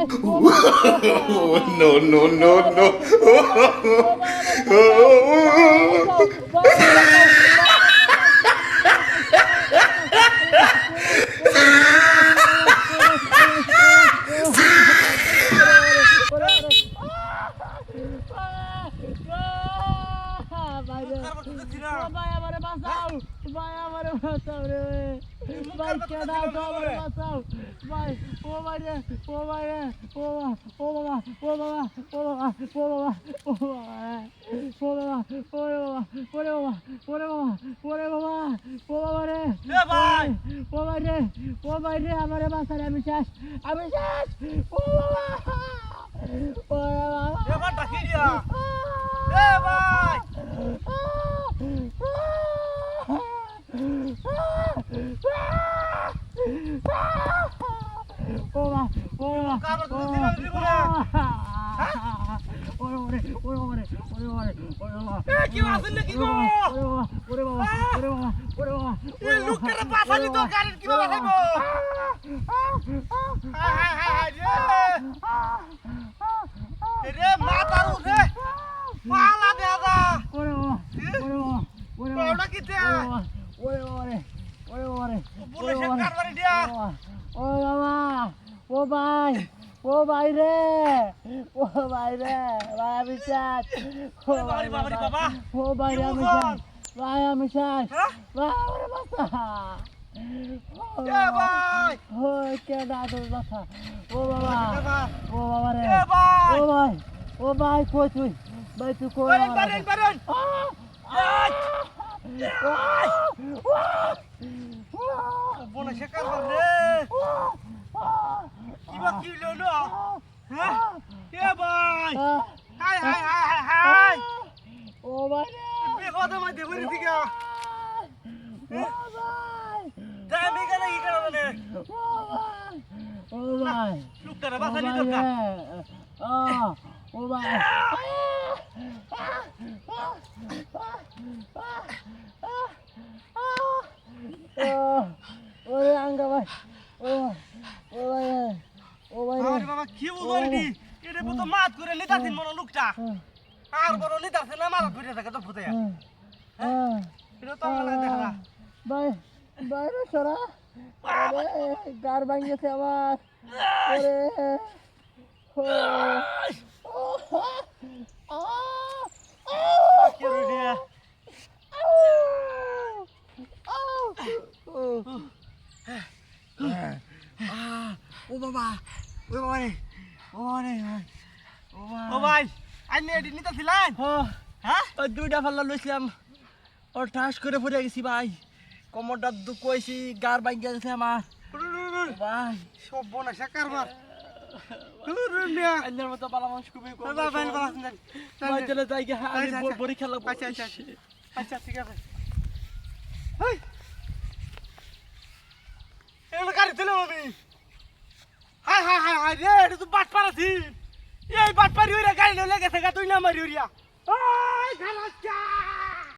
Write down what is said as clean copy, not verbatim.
No, no, no, no. ভাই আমারে বাঁচাও, ভাই আমারে বাঁচাও রে, ভাই কেডা আমারে বাঁচাও, ভাই ও ভাই রে, ও ভাই রে, ও বাবা, ও বাবা, ও বাবা, ও বাবা, ও বাবা, ও বাবা, ওরে বাবা, ওরে বাবা, ওরে বাবা, ওরে বাবা, ও বাবা রে, ভাই, ও ভাই রে, ও ভাই রে, আমারে বাঁচারে, আমি শেষ, ও বাবা, ওরে বাবা, এবার ডাকি দিয়া এ ভাই কি আসল নাকি গো এ লোকটারে বাঁচালি তো গাড়ির কি বাঁচাইবো রে মাথার উঠে পালা দেদা ওটা কি দে বলে সে কারবারি দিয়া ও বাবা, ও ভাই, ও ভাই রে, ও ভাই রে, ভাই আমি শেষ, ও ভাই বাবা ও ভাই রে আমি শেষ, ভাই আমি শেষ, ভাই আমার বাচ্চা, এ ভাই ও কেডা তোর বাচ্চা, ও বাবা, ও বাবা রে, এ ভাই ও ভাই, ও ভাই কই তুই, ভাই তুই কই বারেন বলে সে কারবার রে কিবা কি ললো হ্যাঁ এ ভাই হাই হাই হাই হাই ও ভাই রে, বিপদে মধ্যে ঘুরে দিগা ও ভাই, দামি কেন কি কারণে ও ভাই, লোকটারে ও বাঁচালি ভাই দরকার রে, ও ভাই, ওরে আঙ্গা ভাই, ও ভাই রে, ও ভাই রে, আরে বাবা কি বললি এটা তো মাত করে নিতাছিন মনে লোকটা আর বড় নিতাছে না মারা ঘুরে থাকে তো ফুটে এটা তো আমার দেখা না ভাই, ভাই রে সরা, গার ভাঙিয়েছে আমার, ওরে, কি রে ও বাবা, ও বাবা রে, ও বাবা রে, ও ভাই আইনে এডি নিতাছিলেন হ্যাঁ ওই দুইটা ফাল্লা লইছিলাম, ওর ঠাস করে পড়ে গেছি ভাই, কোমরটা দুঃখ হয়েছি, গার ভাঙিয়ে গেছে আমার, ভাই, সব বোনা সে কারবার আইনের মতো পালা মানুষ খুবই কম, ভাই চলে যাই গে, আমি বড়ি খেলা, আচ্ছা ঠিক আছে হেই এগুলো গাড়ি তুলে আমি হাই হাই হাই হাই রে এটা তো বাট পারাছি এই বাট পারি ওইরা গাড়ি লয়ে গেছে গা তুই না মারি ওরিয়া ওই খালাস